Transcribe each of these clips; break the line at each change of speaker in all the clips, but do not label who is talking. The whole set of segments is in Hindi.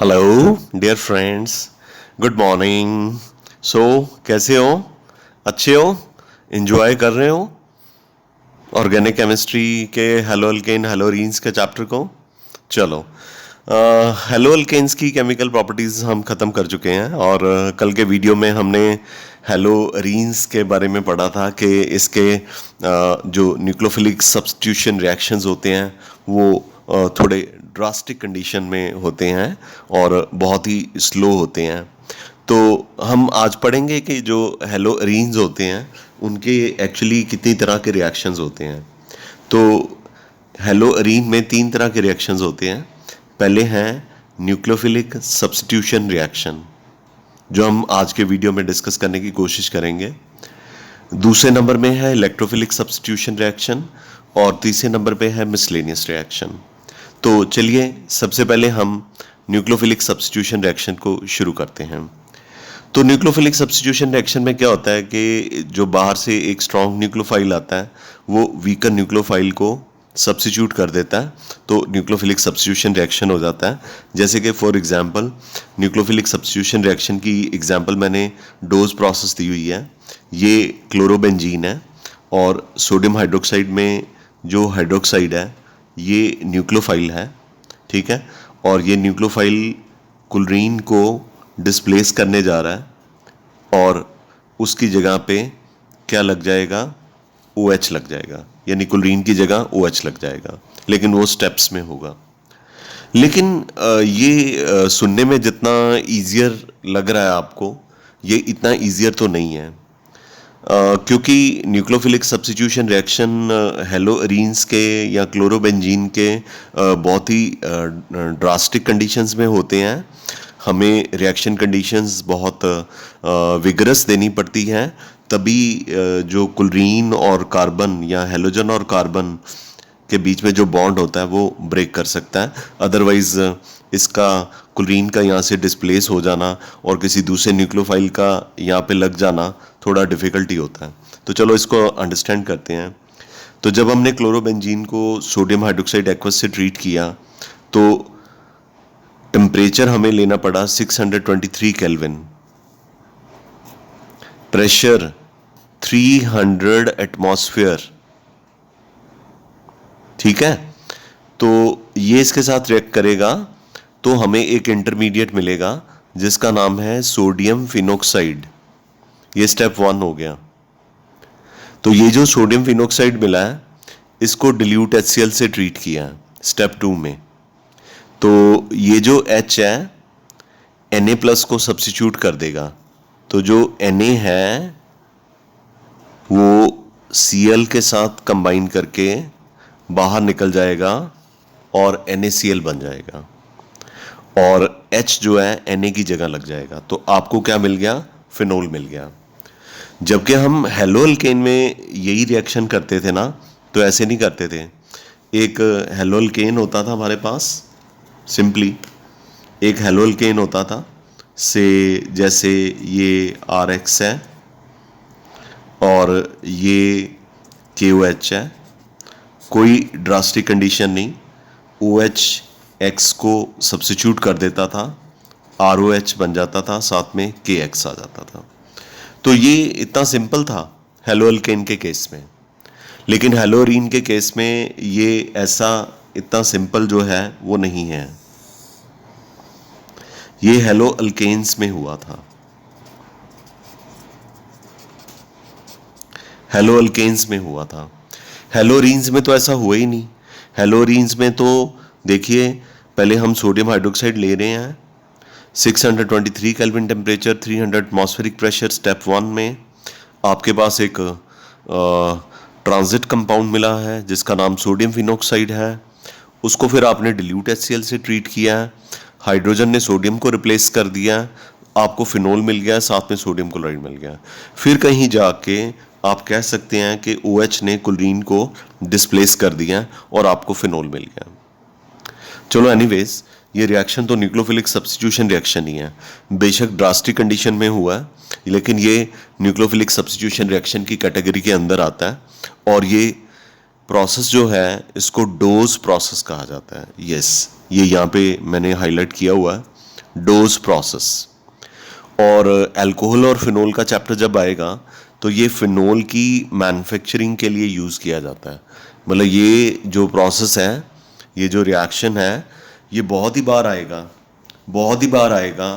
Hello dear friends, good morning. So कैसे हो? अच्छे हो? एंजॉय कर रहे हो ऑर्गेनिक केमिस्ट्री के हेलो अल्केन हेलो रीन्स के चैप्टर को? चलो, हेलो अल्केन्स की केमिकल प्रॉपर्टीज़ हम ख़त्म कर चुके हैं और कल के वीडियो में हमने हेलो रीन्स के बारे में पढ़ा था कि इसके जो न्यूक्लियोफिलिक सब्स्टिट्यूशन रिएक्शंस होते हैं वो थोड़े ड्रास्टिक कंडीशन में होते हैं और बहुत ही स्लो होते हैं। तो हम आज पढ़ेंगे कि जो हेलो रीन्स होते हैं उनके एक्चुअली कितनी तरह के रिएक्शंस होते हैं। तो हेलो अरीन में 3 तरह के रिएक्शंस होते हैं। पहले हैं न्यूक्लियोफिलिक सब्स्टिट्यूशन रिएक्शन, जो हम आज के वीडियो में डिस्कस करने की कोशिश करेंगे। दूसरे नंबर में है इलेक्ट्रोफिलिक सब्स्टिट्यूशन रिएक्शन और तीसरे नंबर पे है मिसलेनियस रिएक्शन। तो चलिए सबसे पहले हम न्यूक्लियोफिलिक सब्स्टिट्यूशन रिएक्शन को शुरू करते हैं। तो न्यूक्लियोफिलिक सब्स्टिट्यूशन रिएक्शन में क्या होता है कि जो बाहर से एक स्ट्रॉन्ग न्यूक्लियोफाइल आता है वो वीकर न्यूक्लियोफाइल को सब्स्टिट्यूट कर देता है, तो न्यूक्लियोफिलिक सब्स्टिट्यूशन रिएक्शन हो जाता है। जैसे कि for example nucleophilic substitution reaction की एग्जांपल मैंने डोज प्रोसेस दी हुई है। ये क्लोरोबेंजीन है और सोडियम हाइड्रोक्साइड में जो हाइड्रोक्साइड है ये न्यूक्लियोफाइल है, ठीक है। और ये न्यूक्लियोफाइल क्लोरीन को डिस्प्लेस करने जा रहा है और उसकी जगह पे क्या लग जाएगा? OH लग जाएगा, यानी क्लोरीन की जगह OH लग जाएगा, लेकिन वो स्टेप्स में होगा। लेकिन ये सुनने में जितना ईजियर लग रहा है आपको, ये इतना ईजियर तो नहीं है। क्योंकि nucleophilic substitution reaction hello arenes के या क्लोरोबेंजीन के बहुत ही ड्रास्टिक कंडीशंस में होते हैं। हमें रिएक्शन कंडीशंस बहुत विगरस देनी पड़ती हैं, तभी जो क्लोरीन और कार्बन या हेलोजन और कार्बन के बीच में जो बॉन्ड होता है वो ब्रेक कर सकता है। अदरवाइज इसका क्लोरीन का यहाँ से डिस्प्लेस हो जाना और किसी दूसरे न्यूक्लियोफाइल का यहाँ पे लग जाना थोड़ा डिफ़िकल्टी होता है। तो चलो इसको अंडरस्टैंड करते हैं। तो जब हमने क्लोरोबेंजीन को सोडियम हाइड्रोक्साइड एक्वस से ट्रीट किया तो टेम्परेचर हमें लेना पड़ा 623 केल्विन, प्रेशर 300 एटमॉस्फेयर, ठीक है। तो ये इसके साथ रिएक्ट करेगा तो हमें एक इंटरमीडिएट मिलेगा जिसका नाम है सोडियम फिनोक्साइड। ये स्टेप 1 हो गया। तो ये जो सोडियम फिनोक्साइड मिला है इसको डिल्यूट HCl से ट्रीट किया है स्टेप 2 में। तो ये जो H है Na+ को सब्स्टिट्यूट कर देगा, तो जो Na है वो Cl के साथ कंबाइन करके बाहर निकल जाएगा और NaCl बन जाएगा और H जो है Na की जगह लग जाएगा। तो आपको क्या मिल गया? फिनोल मिल गया। जबकि हम हेलो अल्केन में यही रिएक्शन करते थे ना, तो ऐसे नहीं करते थे। एक हेलो अल्केन होता था हमारे पास, सिंपली एक हेलो अल्केन होता था से जैसे ये RX है और ये KOH है, कोई ड्रास्टिक कंडीशन नहीं। OH X को सब्स्टिट्यूट कर देता था, ROH बन जाता था, साथ में KX आ जाता था। तो ये इतना सिंपल था हेलो अल्केन के केस में। लेकिन हेलो अरीन के केस में ये ऐसा इतना सिंपल जो है वो नहीं है। ये हेलो अल्केन्स में हुआ था, हेलो अल्केन्स में हुआ था। हेलो अरीन्स में तो ऐसा हुआ ही नहीं। हेलो अरीन्स में तो देखिए, पहले हम सोडियम हाइड्रोक्साइड ले रहे हैं 623 kelvin temperature, 300 atmospheric pressure. Step 1 में आपके पास एक ट्रांजिट कंपाउंड मिला है जिसका नाम सोडियम फिनोक्साइड है। उसको फिर आपने डिल्यूट HCl से ट्रीट किया है, हाइड्रोजन ने सोडियम को रिप्लेस कर दिया, आपको फिनोल मिल गया, साथ में सोडियम क्लोराइड मिल गया। फिर कहीं जाके आप कह सकते हैं कि OH ने क्लोरीन को डिस्प्लेस कर दिया और आपको फिनोल मिल गया। चलो एनीवेज, ये रिएक्शन तो न्यूक्लियोफिलिक सब्स्टिट्यूशन रिएक्शन ही है। बेशक ड्रास्टिक कंडीशन में हुआ है, लेकिन ये न्यूक्लियोफिलिक सब्स्टिट्यूशन रिएक्शन की कैटेगरी के अंदर आता है और ये प्रोसेस जो है इसको डोज प्रोसेस कहा जाता है। यस, ये यहाँ पे मैंने हाईलाइट किया हुआ है। Dose process. और अल्कोहल और फिनोल का चैप्टर जब आएगा तो ये फिनोल की मैन्युफैक्चरिंग के लिए यूज़ किया जाता है। मतलब ये जो प्रोसेस है, ये जो रिएक्शन है, ये बहुत ही बार आएगा, बहुत ही बार आएगा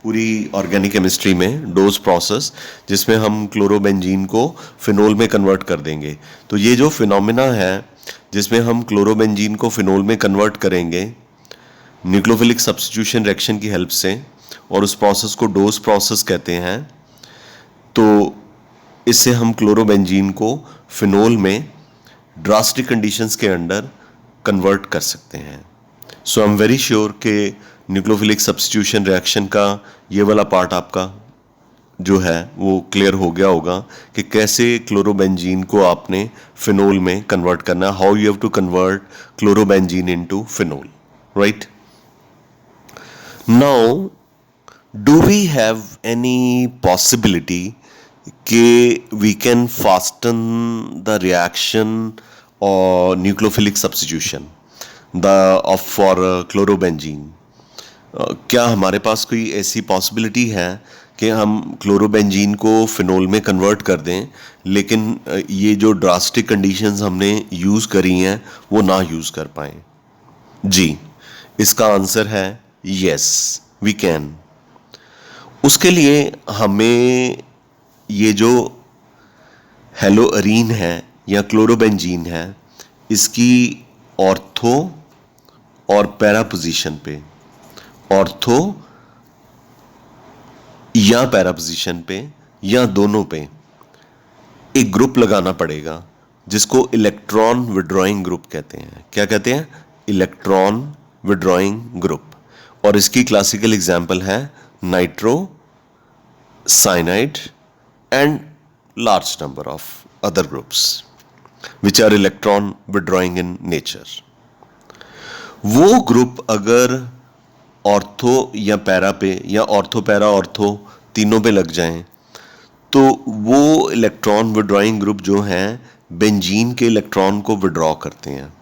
पूरी ऑर्गेनिक केमिस्ट्री में, डोज प्रोसेस, जिसमें हम क्लोरोबेंजीन को फिनोल में कन्वर्ट कर देंगे। तो ये जो फिनोमिना है जिसमें हम क्लोरोबेंजीन को फिनोल में कन्वर्ट करेंगे न्यूक्लियोफिलिक सब्स्टिट्यूशन रिएक्शन की हेल्प से, और उस प्रोसेस को डोज प्रोसेस कहते हैं। तो इससे हम क्लोरोबेंजीन को फिनोल में ड्रास्टिक कंडीशंस के अंडर कन्वर्ट कर सकते हैं। सो आई एम वेरी श्योर कि न्यूक्लियोफिलिक सब्स्टिट्यूशन रिएक्शन का ये वाला पार्ट आपका जो है वो क्लियर हो गया होगा कि कैसे क्लोरोबेंजीन को आपने फिनोल में कन्वर्ट करना है, how you have to convert chlorobenzene into phenol, right? Now do we have any possibility कि we can fasten the reaction और न्यूक्लियोफिलिक सब्स्टिट्यूशन फॉर क्लोरोबेंजीन? क्या हमारे पास कोई ऐसी पॉसिबिलिटी है कि हम क्लोरोबेंजीन को फिनोल में कन्वर्ट कर दें, लेकिन ये जो ड्रास्टिक कंडीशंस हमने यूज़ करी हैं वो ना यूज़ कर पाएँ? जी, इसका आंसर है यस, वी कैन। उसके लिए हमें ये जो हेलोअरीन है या क्लोरोबेंजीन है, इसकी ऑर्थो और पैरा पोजीशन पे, ऑर्थो या पैरा पोजीशन पे या दोनों पे एक ग्रुप लगाना पड़ेगा जिसको इलेक्ट्रॉन विड्रॉइंग ग्रुप कहते हैं। क्या कहते हैं? Electron withdrawing group. और इसकी क्लासिकल एग्जांपल है nitro, cyanide and large number of other groups which are electron withdrawing in nature. वो ग्रुप अगर ऑर्थो या पैरा पे या ऑर्थो पैरा ऑर्थो तीनों पे लग जाएं तो वो इलेक्ट्रॉन विड्रॉइंग ग्रुप जो हैं बेंजीन के इलेक्ट्रॉन को विड्रॉ करते हैं।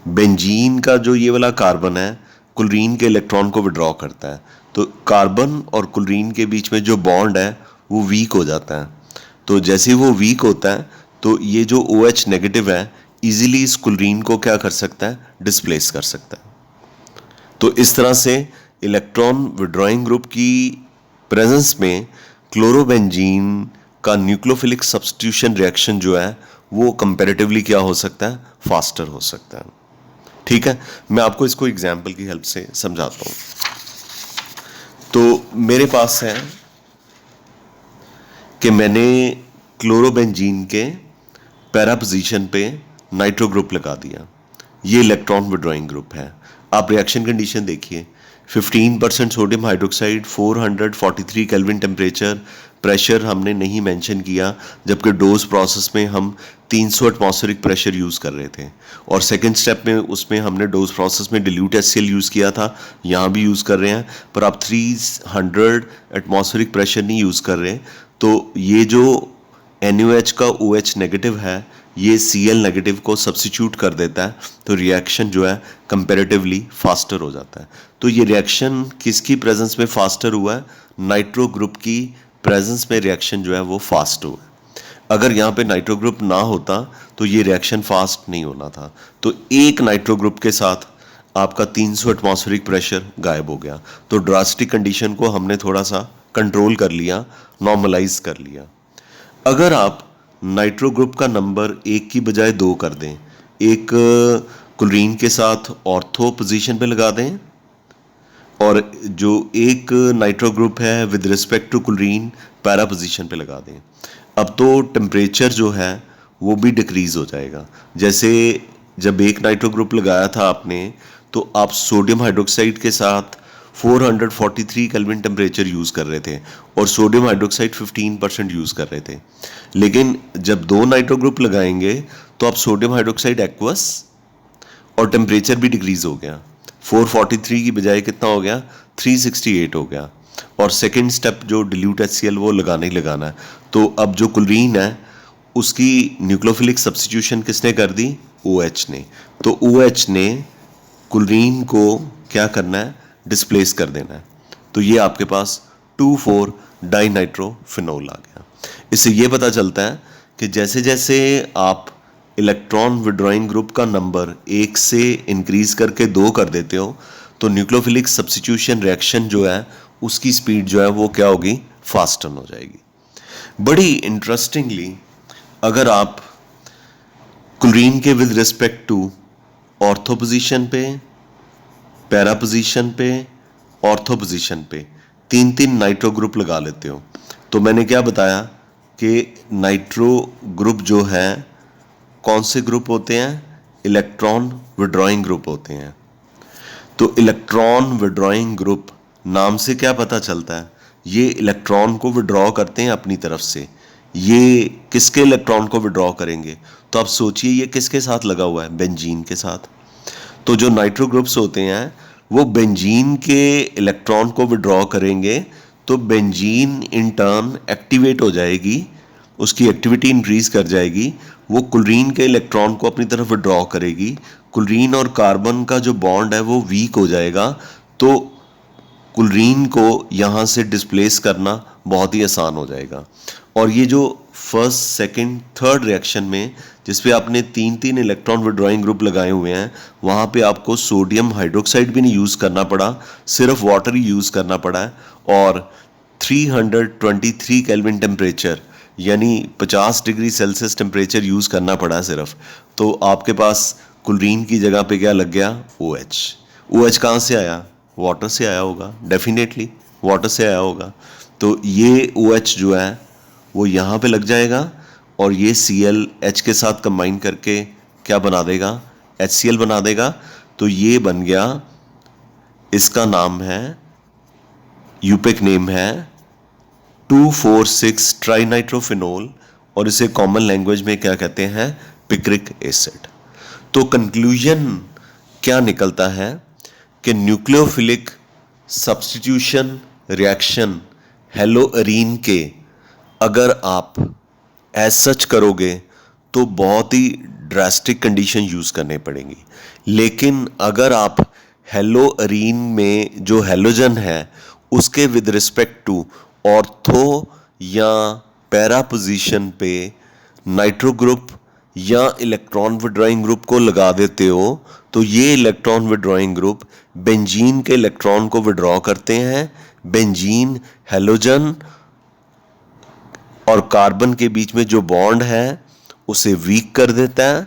बेंजीन का जो ये वाला कार्बन है क्लोरीन के इलेक्ट्रॉन को विड्रॉ करता है। तो कार्बन और क्लोरीन के बीच में जो बॉन्ड है वो वीक हो जाता है। तो जैसे वो वीक होता है तो ये जो OH नेगेटिव है इजीली इस क्लोरीन को क्या कर सकता है? डिस्प्लेस कर सकता है। तो इस तरह से इलेक्ट्रॉन विड्रॉइंग ग्रुप की प्रेजेंस में क्लोरोबेंजीन का न्यूक्लियोफिलिक सब्स्टिट्यूशन रिएक्शन जो है वो कंपैरेटिवली क्या हो सकता है? फास्टर हो सकता है। ठीक है, मैं आपको इसको एग्जाम्पल की हेल्प से समझाता हूँ। तो मेरे पास है कि मैंने क्लोरोबेंजीन के पैरा पोजीशन पे नाइट्रो ग्रुप लगा दिया। ये इलेक्ट्रॉन विड्रॉइंग ग्रुप है। आप रिएक्शन कंडीशन देखिए, 15% sodium hydroxide, 443 kelvin temperature, pressure हमने नहीं मेंशन किया, जबकि डोज प्रोसेस में हम 300 एटमॉस्फेरिक प्रेशर यूज़ कर रहे थे। और सेकंड स्टेप में उसमें हमने डोज प्रोसेस में डिल्यूट HCl यूज़ किया था, यहाँ भी यूज़ कर रहे हैं, पर आप 300 एटमॉस्फेरिक प्रेशर नहीं यूज़ कर रहे। तो ये जो NaOH का OH नेगेटिव है ये Cl नेगेटिव को सब्स्टिट्यूट कर देता है, तो रिएक्शन जो है कंपैरेटिवली फास्टर हो जाता है। तो ये रिएक्शन किसकी प्रेजेंस में फास्टर हुआ है? नाइट्रो ग्रुप की प्रेजेंस में रिएक्शन जो है वो फास्ट हुआ है। अगर यहाँ पे नाइट्रो ग्रुप ना होता तो ये रिएक्शन फास्ट नहीं होना था। तो एक नाइट्रो ग्रुप के साथ आपका 300 एटमॉस्फेरिक प्रेशर गायब हो गया। तो ड्रास्टिक कंडीशन को हमने थोड़ा सा कंट्रोल कर लिया, नॉर्मलाइज कर लिया। अगर आप नाइट्रो ग्रुप का नंबर 1 की बजाय 2 कर दें, एक क्लोरीन के साथ ऑर्थो पोजीशन पे लगा दें और जो एक नाइट्रो ग्रुप है with respect to chlorine para position पे लगा दें, अब तो टेम्परेचर जो है वो भी डिक्रीज हो जाएगा। जैसे जब एक नाइट्रो ग्रुप लगाया था आपने तो आप सोडियम हाइड्रोक्साइड के साथ 443 केल्विन टेम्परेचर यूज़ कर रहे थे और सोडियम हाइड्रोक्साइड 15% यूज़ कर रहे थे। लेकिन जब 2 नाइट्रो ग्रुप लगाएंगे तो आप सोडियम हाइड्रोक्साइड एक्वस और टेम्परेचर भी डिक्रीज हो गया। 443 की बजाय कितना हो गया? 368 हो गया। और सेकेंड स्टेप जो डिल्यूट HCl वो लगाना ही लगाना है। तो अब जो क्लोरीन है उसकी न्यूक्लियोफिलिक सब्स्टिट्यूशन किसने कर दी? OH ने। तो OH ने क्लोरीन को क्या करना है? डिस्प्लेस कर देना है। तो ये आपके पास 2,4 डाइनाइट्रोफिनोल आ गया। इससे ये पता चलता है कि जैसे जैसे आप इलेक्ट्रॉन विड्रॉइंग ग्रुप का नंबर 1 से इंक्रीज करके 2 कर देते हो तो न्यूक्लियोफिलिक सब्स्टिट्यूशन रिएक्शन जो है उसकी स्पीड जो है वो क्या होगी, फास्टन हो जाएगी। बड़ी इंटरेस्टिंगली अगर आप क्लोरीन के with respect to ortho position पे, पैरा पोजीशन पे, ऑर्थो पोजीशन पे 3-3 नाइट्रो ग्रुप लगा लेते हो तो मैंने क्या बताया कि नाइट्रो ग्रुप जो है कौन से ग्रुप होते हैं, इलेक्ट्रॉन विड्रॉइंग ग्रुप होते हैं। तो इलेक्ट्रॉन विड्रॉइंग ग्रुप नाम से क्या पता चलता है, ये इलेक्ट्रॉन को विड्रॉ करते हैं अपनी तरफ से। ये किसके इलेक्ट्रॉन को विड्रॉ करेंगे, तो आप सोचिए ये किसके साथ लगा हुआ है, बेंजीन के साथ। तो जो नाइट्रो ग्रुप्स होते हैं वो बेंजीन के इलेक्ट्रॉन को विड्रॉ करेंगे तो बेंजीन इन टर्न एक्टिवेट हो जाएगी, उसकी एक्टिविटी इंक्रीज कर जाएगी, वो क्लोरीन के इलेक्ट्रॉन को अपनी तरफ विड्रॉ करेगी। क्लोरीन और कार्बन का जो बॉन्ड है वो वीक हो जाएगा तो क्लोरीन को यहाँ से डिस्प्लेस करना बहुत ही आसान हो जाएगा। और ये जो फर्स्ट, सेकंड, थर्ड रिएक्शन में जिस पे आपने 3-3 इलेक्ट्रॉन विड्रॉइंग ग्रुप लगाए हुए हैं वहाँ पे आपको सोडियम हाइड्रोक्साइड भी नहीं यूज़ करना पड़ा, सिर्फ वाटर ही यूज़ करना पड़ा है। और 323 केल्विन टेम्परेचर यानी 50 डिग्री सेल्सियस टेम्परेचर यूज़ करना पड़ा सिर्फ। तो आपके पास क्लोरीन की जगह पे क्या लग गया, OH। OH कहाँ से आया, वाटर से आया होगा, डेफिनेटली वाटर से आया होगा। तो ये OH जो है वो यहाँ पे लग जाएगा और ये Cl H के साथ कंबाइन करके क्या बना देगा, HCl बना देगा। तो ये बन गया, इसका नाम है, यूपिक नेम है 2,4,6 ट्राइनाइट्रोफिनोल और इसे कॉमन लैंग्वेज में क्या कहते हैं, पिक्रिक एसिड। तो कंक्लूजन क्या निकलता है कि न्यूक्लियोफिलिक सब्स्टिट्यूशन रिएक्शन हेलोअरीन के अगर आप एज सच करोगे तो बहुत ही ड्रास्टिक कंडीशन यूज़ करने पड़ेंगी। लेकिन अगर आप हेलोअरीन में जो हेलोजन है उसके विद रिस्पेक्ट टू ऑर्थो या पैरा पोजीशन पे नाइट्रो ग्रुप या इलेक्ट्रॉन विड्रॉइंग ग्रुप को लगा देते हो तो ये इलेक्ट्रॉन विड्रॉइंग ग्रुप बेंजीन के इलेक्ट्रॉन को विड्रॉ करते हैं। बेंजीन हेलोजन और कार्बन के बीच में जो बॉन्ड है उसे वीक कर देता है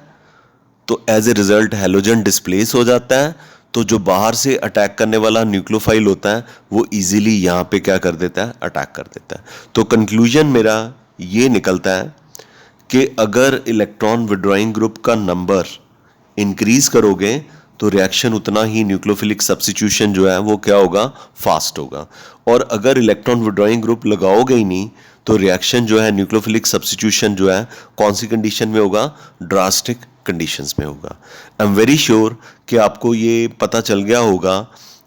तो as a result halogen displace हो जाता है। तो जो बाहर से अटैक करने वाला न्यूक्लियोफाइल होता है वो इजीली यहाँ पे क्या कर देता है, अटैक कर देता है। तो कंक्लूजन मेरा ये निकलता है कि अगर इलेक्ट्रॉन विड्रॉइंग ग्रुप का नंबर इंक्रीज करोगे तो रिएक्शन उतना ही न्यूक्लियोफिलिक सब्स्टिट्यूशन जो है वो क्या होगा, फास्ट होगा। और अगर इलेक्ट्रॉन विड्रॉइंग ग्रुप लगाओगे ही नहीं तो रिएक्शन जो है न्यूक्लियोफिलिक सब्स्टिट्यूशन जो है कौन सी कंडीशन में होगा, ड्रास्टिक कंडीशंस में होगा। आई एम वेरी श्योर कि आपको ये पता चल गया होगा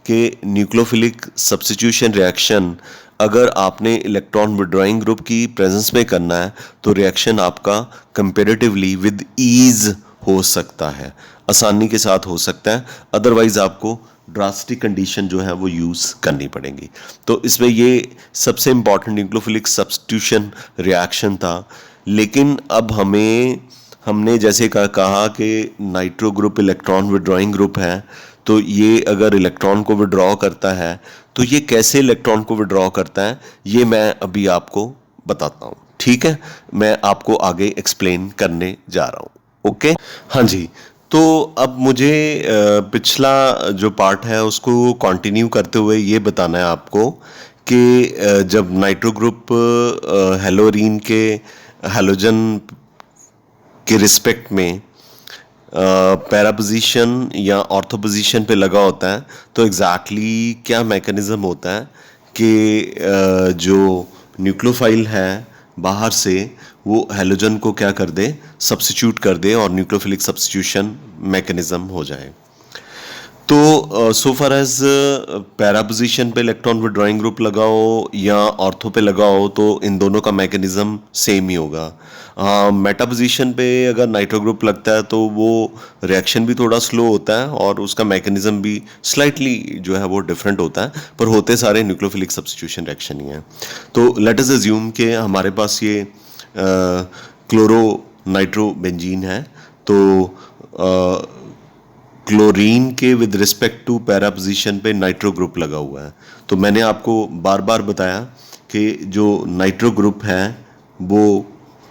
कि न्यूक्लियोफिलिक सब्स्टिट्यूशन रिएक्शन अगर आपने इलेक्ट्रॉन विड्रॉइंग ग्रुप की प्रेजेंस में करना है तो रिएक्शन आपका कंपैरेटिवली विद ईज हो सकता है, आसानी के साथ हो सकता है। अदरवाइज आपको ड्रास्टिक कंडीशन जो है वो यूज़ करनी पड़ेगी। तो इसमें ये सबसे इम्पॉर्टेंट न्यूक्लियोफिलिक सब्स्टिट्यूशन रिएक्शन था। लेकिन अब हमने जैसे कहा कि nitro group electron withdrawing group है तो ये अगर इलेक्ट्रॉन को विड्रॉ करता है तो ये कैसे इलेक्ट्रॉन को विड्रॉ करता है ये मैं अभी आपको बताता हूँ, ठीक है। मैं आपको आगे एक्सप्लेन करने जा रहा हूँ, ओके। हाँ जी, तो अब मुझे पिछला जो पार्ट है उसको कंटिन्यू करते हुए ये बताना है आपको कि जब नाइट्रो ग्रुप हेलोरीन के हेलोजन के रिस्पेक्ट में पैरा पोजीशन या ऑर्थो पोजीशन पे लगा होता है तो एग्जैक्टली क्या मैकेनिज्म होता है कि जो न्यूक्लियोफाइल है बाहर से वो हेलोजन को क्या कर दे, सब्स्टिट्यूट कर दे और न्यूक्लियोफिलिक सब्स्टिट्यूशन मैकेनिज्म हो जाए। तो सो फार एज पैरा पोजीशन पे इलेक्ट्रॉन विड्रॉइंग ग्रुप लगाओ या ऑर्थो पे लगाओ तो इन दोनों का मैकेनिज्म सेम ही होगा। मेटा पोजीशन पे अगर नाइट्रो ग्रुप लगता है तो वो रिएक्शन भी थोड़ा स्लो होता है और उसका मैकेनिज्म भी स्लाइटली जो है वो डिफरेंट होता है, पर होते सारे न्यूक्लियोफिलिक सब्स्टिट्यूशन रिएक्शन ही हैं। तो लेट अस अज्यूम कि हमारे पास ये क्लोरो नाइट्रो बेंजीन है। तो क्लोरीन के with respect to para position पे नाइट्रो ग्रुप लगा हुआ है। तो मैंने आपको बार बार बताया कि जो नाइट्रो ग्रुप है वो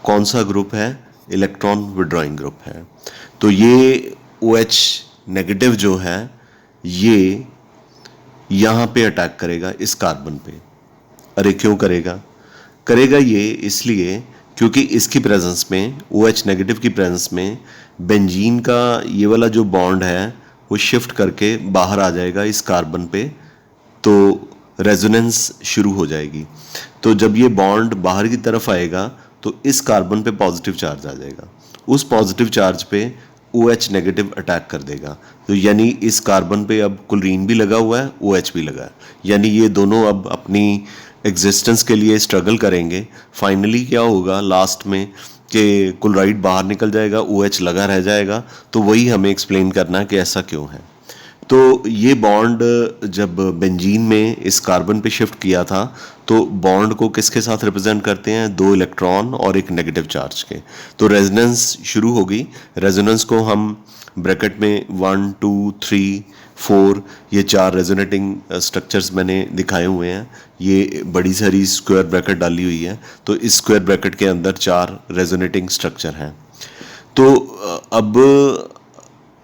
कौन सा ग्रुप है, इलेक्ट्रॉन विड्रॉइंग ग्रुप है। तो ये OH नेगेटिव जो है ये यहाँ पे अटैक करेगा इस कार्बन पे। अरे क्यों करेगा? करेगा ये इसलिए क्योंकि इसकी प्रेजेंस में, OH नेगेटिव की प्रेजेंस में बेंजीन का ये वाला जो बॉन्ड है वो शिफ्ट करके बाहर आ जाएगा इस कार्बन पे, तो रेजोनेंस शुरू हो जाएगी। तो जब ये बॉन्ड बाहर की तरफ आएगा तो इस कार्बन पे पॉजिटिव चार्ज आ जाएगा, उस पॉजिटिव चार्ज पे OH नेगेटिव अटैक कर देगा। तो यानी इस कार्बन पे अब क्लोरीन भी लगा हुआ है, OH भी लगा है, यानी ये दोनों अब अपनी एग्जिस्टेंस के लिए स्ट्रगल करेंगे। फाइनली क्या होगा लास्ट में कि क्लोराइड बाहर निकल जाएगा, OH लगा रह जाएगा। तो वही हमें एक्सप्लेन करना है कि ऐसा क्यों है। तो ये बॉन्ड जब बेंजीन में इस कार्बन पे शिफ्ट किया था तो बॉन्ड को किसके साथ रिप्रेजेंट करते हैं? 2 इलेक्ट्रॉन और एक नेगेटिव चार्ज के। तो रेजोनेंस शुरू हो गई। रेजोनेंस को हम ब्रैकेट में 1 2 3 4 ये 4 रेजोनेटिंग स्ट्रक्चर्स मैंने दिखाए हुए हैं। ये बड़ी सारी स्क्वायर ब्रैकेट डाली हुई है, तो इस स्क्वायर ब्रैकेट के अंदर 4 रेजोनेटिंग स्ट्रक्चर हैं। तो अब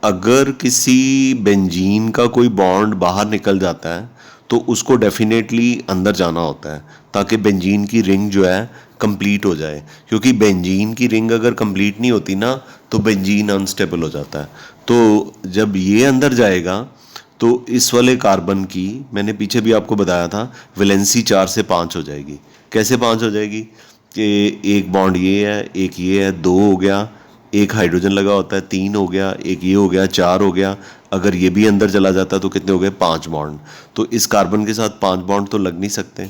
अगर किसी बेंजीन का कोई बॉन्ड बाहर निकल जाता है तो उसको डेफिनेटली अंदर जाना होता है ताकि बेंजीन की रिंग जो है कंप्लीट हो जाए, क्योंकि बेंजीन की रिंग अगर कंप्लीट नहीं होती ना तो बेंजीन अनस्टेबल हो जाता है। तो जब ये अंदर जाएगा तो इस वाले कार्बन की, मैंने पीछे भी आपको बताया था, वैलेंसी 4 से 5 हो जाएगी। कैसे 5 हो जाएगी कि एक बॉन्ड ये है, एक ये है, 2 हो गया, एक हाइड्रोजन लगा होता है, 3 हो गया, एक ये हो गया, 4 हो गया। अगर ये भी अंदर चला जाता है तो कितने हो गए? 5 बॉन्ड। तो इस कार्बन के साथ 5 बॉन्ड तो लग नहीं सकते,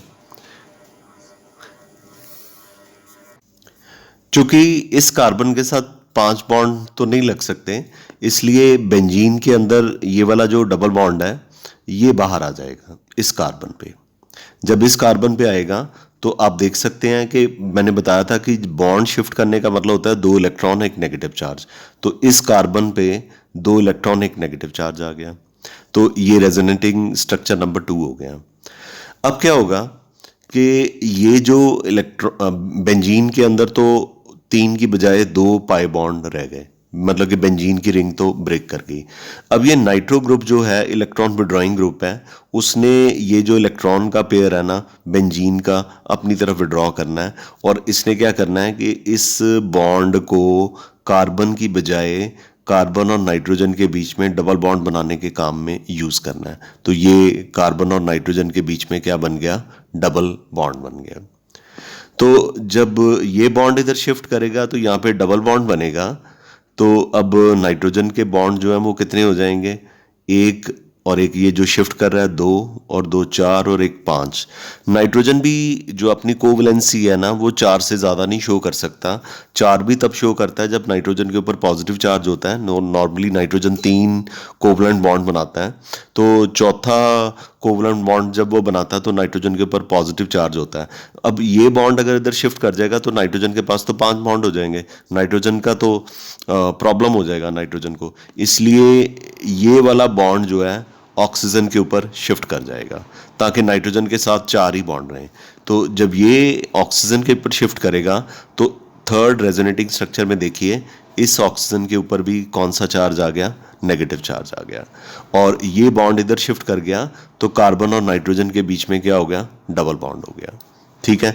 क्योंकि इस कार्बन के साथ 5 बॉन्ड तो नहीं लग सकते, इसलिए बेंजीन के अंदर ये वाला जो डबल बॉन्ड है ये बाहर आ जाएगा इस कार्बन पे। जब इस कार्बन पे आएगा तो आप देख सकते हैं कि मैंने बताया था कि बॉन्ड शिफ्ट करने का मतलब होता है 2 इलेक्ट्रॉन एक नेगेटिव चार्ज। तो इस कार्बन पे 2 इलेक्ट्रॉन एक नेगेटिव चार्ज आ गया, तो ये रेजोनेटिंग स्ट्रक्चर नंबर 2 हो गया। अब क्या होगा कि ये जो बेंजीन के अंदर तो 3 की बजाय 2 पाई बॉन्ड रह गए, मतलब कि बेंजीन की रिंग तो ब्रेक कर गई। अब ये नाइट्रो ग्रुप जो है इलेक्ट्रॉन विड्रॉइंग ग्रुप है, उसने ये जो इलेक्ट्रॉन का पेयर है ना बेंजीन का अपनी तरफ विड्रॉ करना है, और इसने क्या करना है कि इस बॉन्ड को कार्बन की बजाय कार्बन और नाइट्रोजन के बीच में डबल बॉन्ड बनाने के काम में यूज़ करना है। तो ये कार्बन और नाइट्रोजन के बीच में क्या बन गया? डबल बॉन्ड बन गया। तो जब ये बॉन्ड इधर शिफ्ट करेगा तो यहाँ पे डबल बॉन्ड बनेगा। तो अब नाइट्रोजन के बॉन्ड जो है वो कितने हो जाएंगे? 1 और 1, ये जो शिफ्ट कर रहा है 2 और 2 4 और 1 5। नाइट्रोजन भी जो अपनी कोवलेंसी है ना वो 4 से ज़्यादा नहीं शो कर सकता। 4 भी तब शो करता है जब नाइट्रोजन के ऊपर पॉजिटिव चार्ज होता है। नॉर्मली नाइट्रोजन 3 कोवलेंट बॉन्ड बनाता है, तो चौथा कोवलेंट बॉन्ड जब वो बनाता है तो नाइट्रोजन के ऊपर पॉजिटिव चार्ज होता है। अब ये बॉन्ड अगर इधर शिफ्ट कर जाएगा तो नाइट्रोजन के पास तो 5 बॉन्ड हो जाएंगे, नाइट्रोजन का तो प्रॉब्लम हो जाएगा नाइट्रोजन को। इसलिए ये वाला बॉन्ड जो है ऑक्सीजन के ऊपर शिफ्ट कर जाएगा ताकि नाइट्रोजन के साथ 4 ही बॉन्ड रहें। तो जब ये ऑक्सीजन के ऊपर शिफ्ट करेगा तो थर्ड रेजोनेटिंग स्ट्रक्चर में देखिए इस ऑक्सीजन के ऊपर भी कौन सा चार्ज आ गया? नेगेटिव चार्ज आ गया, और ये बॉन्ड इधर शिफ्ट कर गया तो कार्बन और नाइट्रोजन के बीच में क्या हो गया? डबल बॉन्ड हो गया। ठीक है।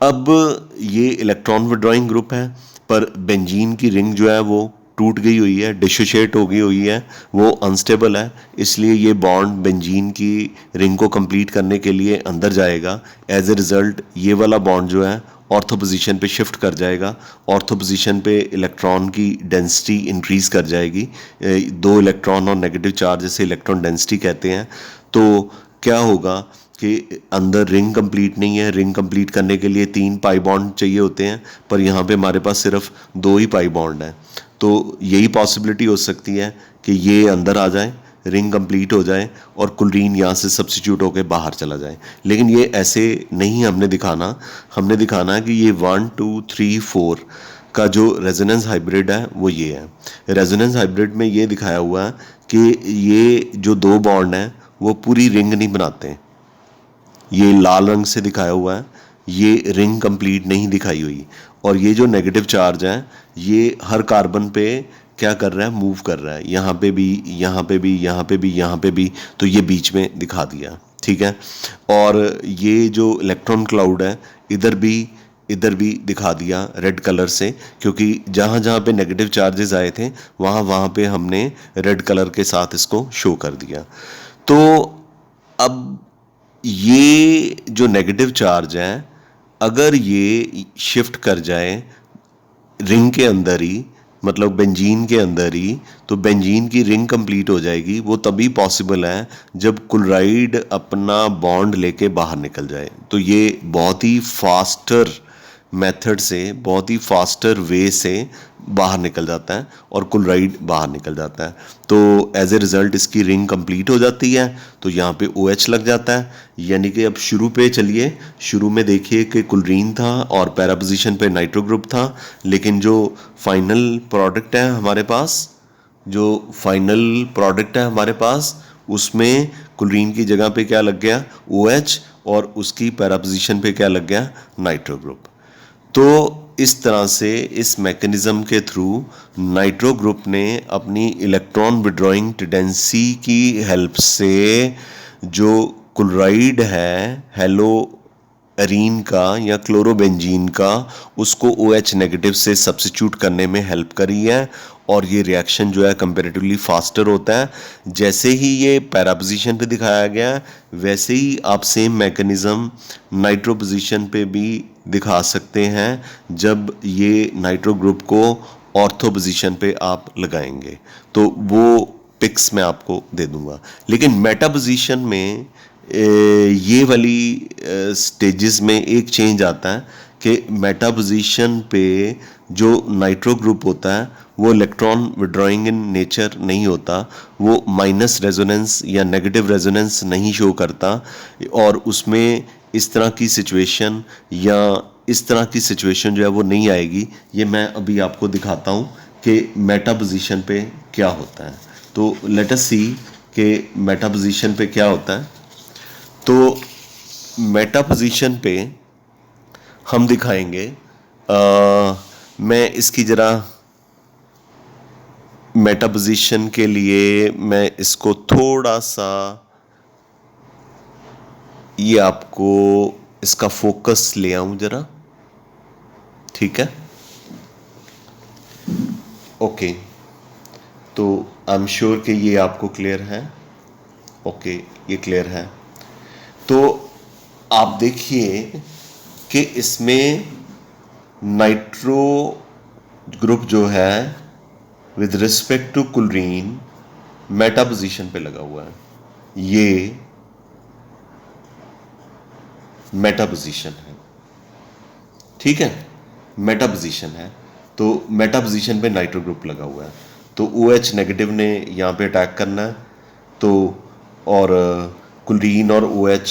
अब ये इलेक्ट्रॉन विड्रॉइंग ग्रुप है, पर बेंजीन की रिंग जो है वो टूट गई हुई है, डिसोशिएट हो गई हुई है, वो अनस्टेबल है, इसलिए ये बॉन्ड बेंजीन की रिंग को कंप्लीट करने के लिए अंदर जाएगा। एज ए रिज़ल्ट ये वाला बॉन्ड जो है ऑर्थो पोजीशन पे शिफ्ट कर जाएगा। ऑर्थो पोजीशन पे इलेक्ट्रॉन की डेंसिटी इंक्रीज कर जाएगी। दो इलेक्ट्रॉन और नेगेटिव चार्ज जैसे इलेक्ट्रॉन डेंसिटी कहते हैं। तो क्या होगा कि अंदर रिंग कंप्लीट नहीं है, रिंग कंप्लीट करने के लिए 3 पाई बॉन्ड चाहिए होते हैं, पर यहाँ पे हमारे पास सिर्फ 2 ही पाई बॉन्ड हैं। तो यही पॉसिबिलिटी हो सकती है कि ये अंदर आ जाए, रिंग कंप्लीट हो जाए और क्लोरीन यहाँ से सब्स्टिट्यूट होकर बाहर चला जाए। लेकिन ये ऐसे नहीं हमने दिखाना है कि ये 1 2 3 4 का जो रेजोनेंस हाइब्रिड है वो ये है। रेजोनेंस हाइब्रिड में ये दिखाया हुआ है कि ये जो 2 बॉन्ड हैं वो पूरी रिंग नहीं बनाते। ये लाल रंग से दिखाया हुआ है, ये रिंग कंप्लीट नहीं दिखाई हुई। और ये जो नेगेटिव चार्ज है ये हर कार्बन पे क्या कर रहा है, मूव कर रहा है, यहाँ पे भी, यहाँ पे भी, यहाँ पे भी, यहाँ पे भी, तो ये बीच में दिखा दिया, ठीक है। और ये जो इलेक्ट्रॉन क्लाउड है इधर भी दिखा दिया रेड कलर से, क्योंकि जहाँ जहाँ पे नेगेटिव चार्जेस आए थे वहाँ पे हमने रेड कलर के साथ इसको शो कर दिया। तो अब ये जो नेगेटिव चार्ज है अगर ये शिफ्ट कर जाए रिंग के अंदर ही, मतलब बेंजीन के अंदर ही, तो बेंजीन की रिंग कंप्लीट हो जाएगी। वो तभी पॉसिबल है जब क्लोराइड अपना बॉन्ड लेके बाहर निकल जाए। तो ये बहुत ही फास्टर मेथड से, बहुत ही फास्टर वे से बाहर निकल जाता है और क्लोराइड बाहर निकल जाता है। तो एज ए रिज़ल्ट इसकी रिंग कंप्लीट हो जाती है। तो यहाँ पे OH लग जाता है। यानी कि अब शुरू पे चलिए, शुरू में देखिए कि क्लोरीन था और पैरा पोजीशन पे नाइट्रो ग्रुप था, लेकिन जो फाइनल प्रोडक्ट है हमारे पास उसमें क्लोरीन की जगह पे क्या लग गया, OH, और उसकी पैरा पोजीशन पे क्या लग गया, नाइट्रो ग्रुप। तो इस तरह से इस मैकेनिज्म के थ्रू नाइट्रो ग्रुप ने अपनी इलेक्ट्रॉन विड्रॉइंग टेंडेंसी की हेल्प से जो क्लोराइड है हेलो एरीन का या क्लोरोबेंजीन का, उसको OH नेगेटिव से सब्स्टिट्यूट करने में हेल्प करी है। और ये रिएक्शन जो है कंपैरेटिवली फास्टर होता है। जैसे ही ये पैरा पोजीशन पे दिखाया गया वैसे ही आप सेम मैकेनिज्म नाइट्रो पोजीशन पे भी दिखा सकते हैं जब ये नाइट्रो ग्रुप को ऑर्थो पोजीशन पे आप लगाएंगे। तो वो पिक्स मैं आपको दे दूंगा। लेकिन मेटा पोजीशन में ये वाली स्टेजेस में एक चेंज आता है कि मेटा पोजीशन पे जो नाइट्रो ग्रुप होता है वो इलेक्ट्रॉन विड्रॉइंग इन नेचर नहीं होता, वो माइनस रेजोनेंस या नेगेटिव रेजोनेंस नहीं शो करता। और उसमें इस तरह की सिचुएशन जो है वो नहीं आएगी। ये मैं अभी आपको दिखाता हूँ कि मेटा पोजीशन पे क्या होता है। तो लेट अस सी कि मेटा पोजीशन पे क्या होता है। तो मेटा पोजीशन पे हम दिखाएंगे, मैं इसकी ज़रा मेटा पोजीशन के लिए मैं इसको थोड़ा सा, ये आपको इसका फोकस ले आऊं ज़रा, ठीक है, ओके। तो आई एम श्योर कि ये आपको क्लियर है। ओके, ये क्लियर है। तो आप देखिए कि इसमें नाइट्रो ग्रुप जो है with respect to chlorine meta position पे लगा हुआ है। ये मेटा पोजीशन है, ठीक है, मेटा पोजीशन है। तो मेटा पोजीशन पे नाइट्रो ग्रुप लगा हुआ है। तो OH नेगेटिव ने यहाँ पे अटैक करना है। तो और क्लोरीन और OH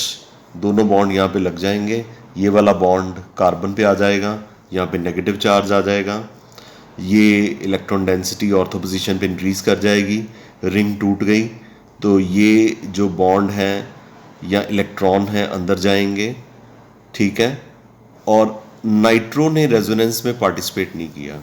दोनों बॉन्ड यहाँ पे लग जाएंगे। ये वाला बॉन्ड कार्बन पे आ जाएगा, यहाँ पे नेगेटिव चार्ज आ जाएगा। ये इलेक्ट्रॉन डेंसिटी ऑर्थो पोजीशन पे इंक्रीज कर जाएगी, रिंग टूट गई। तो ये जो बॉन्ड है या इलेक्ट्रॉन है अंदर जाएंगे, ठीक है। और नाइट्रो ने रेजोनेंस में पार्टिसिपेट नहीं किया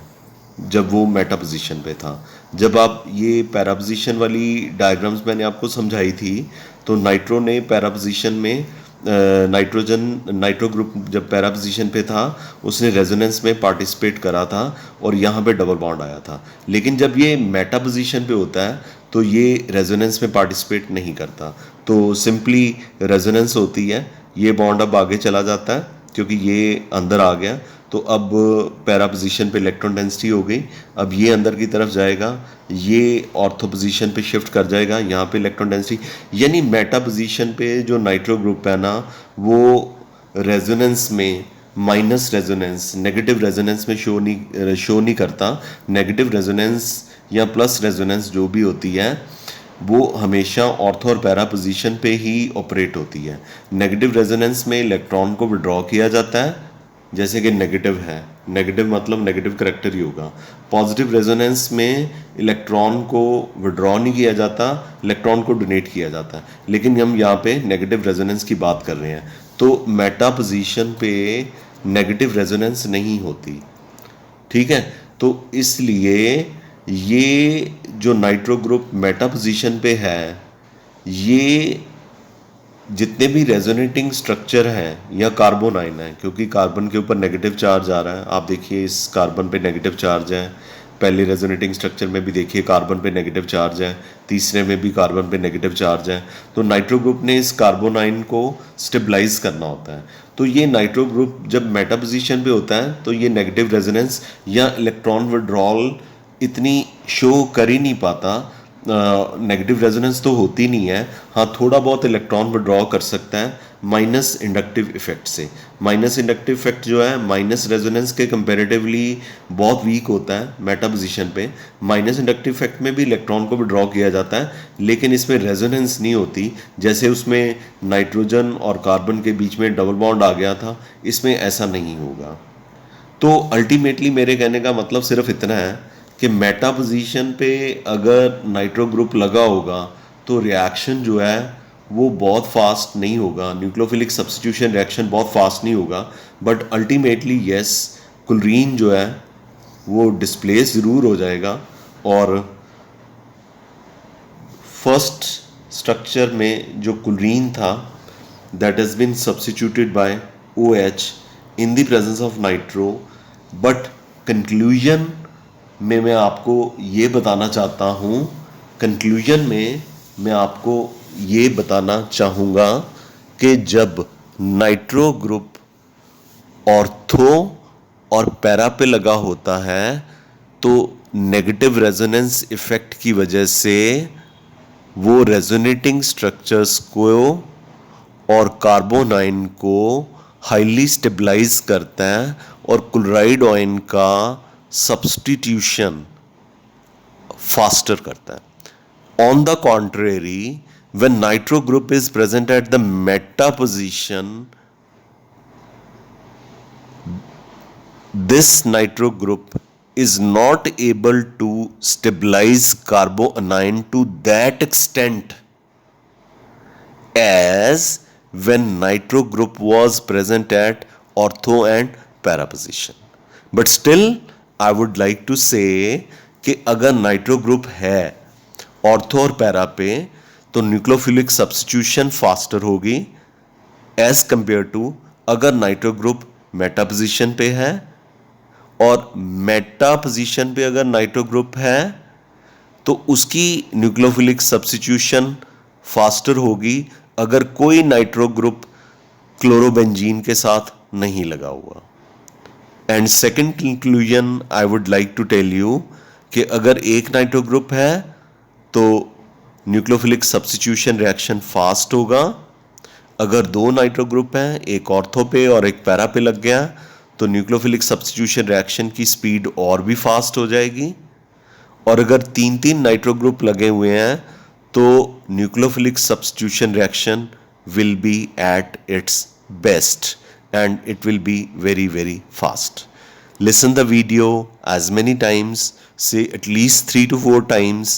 जब वो मेटा पोजीशन पे था। जब आप ये पैरा पोजीशन वाली डायग्राम्स मैंने आपको समझाई थी, तो नाइट्रो ने पैरा पोजीशन में नाइट्रो ग्रुप जब पैरा पोजीशन पे था उसने रेजोनेंस में पार्टिसिपेट करा था और यहाँ पे डबल बॉन्ड आया था। लेकिन जब ये मेटा पोजीशन पे होता है तो ये रेजोनेंस में पार्टिसिपेट नहीं करता, तो सिंपली रेजोनेंस होती है, ये बॉन्ड अब आगे चला जाता है क्योंकि ये अंदर आ गया, तो अब पैरा पोजीशन पे इलेक्ट्रॉन डेंसिटी हो गई। अब ये अंदर की तरफ जाएगा, ये ऑर्थो पोजीशन पे शिफ्ट कर जाएगा, यहाँ पे इलेक्ट्रॉन डेंसिटी यानी मेटा पोजीशन पे जो नाइट्रो ग्रुप है ना वो रेजोनेंस में माइनस रेजोनेंस, नेगेटिव रेजोनेंस में शो नहीं करता। नेगेटिव रेजोनेंस या प्लस रेजोनेंस जो भी होती है वो हमेशा ऑर्थो और पैरा पोजीशन पे ही ऑपरेट होती है। नेगेटिव रेजोनेंस में इलेक्ट्रॉन को विड्रॉ किया जाता है, जैसे कि नेगेटिव है, नेगेटिव मतलब नेगेटिव करेक्टर ही होगा। पॉजिटिव रेजोनेंस में इलेक्ट्रॉन को विड्रॉ नहीं किया जाता, इलेक्ट्रॉन को डोनेट किया जाता है। लेकिन हम यहाँ पे नेगेटिव रेजोनेंस की बात कर रहे हैं, तो मेटा पोजीशन पे नेगेटिव रेजोनेंस नहीं होती, ठीक है। तो इसलिए ये जो नाइट्रो ग्रुप मेटा पोजीशन पे है, ये जितने भी रेजोनेटिंग स्ट्रक्चर हैं या कार्बन आयन है, क्योंकि कार्बन के ऊपर नेगेटिव चार्ज आ रहा है, आप देखिए इस कार्बन पे नेगेटिव चार्ज है, पहले रेजोनेटिंग स्ट्रक्चर में भी देखिए कार्बन पे नेगेटिव चार्ज है, तीसरे में भी कार्बन पे नेगेटिव चार्ज है। तो नाइट्रो ग्रुप ने इस कार्बन आयन को स्टेबलाइज करना होता है। तो ये नाइट्रो ग्रुप जब मेटा पोजीशन पे होता है तो ये नेगेटिव रेजोनेंस या इलेक्ट्रॉन विड्रॉल इतनी शो कर ही नहीं पाता, नेगेटिव रेजोनेंस तो होती नहीं है। हाँ, थोड़ा बहुत इलेक्ट्रॉन विड्रॉ कर सकता है माइनस इंडक्टिव इफेक्ट से। माइनस इंडक्टिव इफेक्ट जो है माइनस रेजोनेंस के कंपैरेटिवली बहुत वीक होता है मेटा पोजीशन पे। माइनस इंडक्टिव इफेक्ट में भी इलेक्ट्रॉन को विड्रॉ किया जाता है, लेकिन इसमें रेजोनेंस नहीं होती, जैसे उसमें नाइट्रोजन और कार्बन के बीच में डबल बॉन्ड आ गया था, इसमें ऐसा नहीं होगा। तो अल्टीमेटली मेरे कहने का मतलब सिर्फ इतना है कि मेटा पोजीशन पे अगर नाइट्रो ग्रुप लगा होगा तो रिएक्शन जो है वो बहुत फास्ट नहीं होगा, न्यूक्लियोफिलिक सब्स्टिट्यूशन रिएक्शन बहुत फास्ट नहीं होगा, बट अल्टीमेटली यस, क्लोरीन जो है वो डिस्प्लेस ज़रूर हो जाएगा। और फर्स्ट स्ट्रक्चर में जो क्लोरीन था that has been substituted by OH in the presence of nitro. But conclusion में मैं आपको ये बताना चाहता हूँ, कंक्लूजन में मैं आपको ये बताना चाहूँगा कि जब नाइट्रो ग्रुप ऑर्थो और पैरा पे लगा होता है तो नेगेटिव रेजोनेंस इफेक्ट की वजह से वो रेजोनेटिंग स्ट्रक्चर्स को और कार्बन आयन को हाईली स्टेबलाइज करता है और क्लोराइड आयन का सब्स्टिट्यूशन फास्टर करता है। On the contrary, when nitro group is present at the meta position, this nitro group is not able to stabilize carbanion to that extent as when nitro group was present at ortho and para position. But still I would like to say कि अगर नाइट्रो ग्रुप है ऑर्थो और पैरा पे तो न्यूक्लियोफिलिक सब्स्टिट्यूशन फास्टर होगी एज कंपेयर टू अगर नाइट्रो ग्रुप मेटा पोजीशन पे है। और मेटा पोजीशन पे अगर नाइट्रो ग्रुप है तो उसकी न्यूक्लियोफिलिक सब्स्टिट्यूशन फास्टर होगी अगर कोई नाइट्रो ग्रुप क्लोरोबेंजीन के साथ नहीं लगा हुआ। And second conclusion I would like to tell you कि अगर एक नाइट्रो ग्रुप है तो न्यूक्लियोफिलिक सब्स्टिट्यूशन रिएक्शन फास्ट होगा। अगर दो नाइट्रो ग्रुप हैं, एक ऑर्थो पे और एक पैरा पे लग गया, तो न्यूक्लियोफिलिक सब्स्टिट्यूशन रिएक्शन की स्पीड और भी फास्ट हो जाएगी। और अगर तीन तीन नाइट्रो ग्रुप लगे हुए हैं तो nucleophilic substitution reaction will be at its best and it will be very very fast. Listen the video as many times, say at least 3 to 4 times.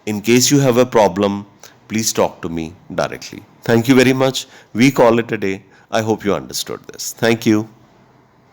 In case you have a problem, please talk to me directly. Thank you very much. We call it a day. I hope you understood this. Thank you.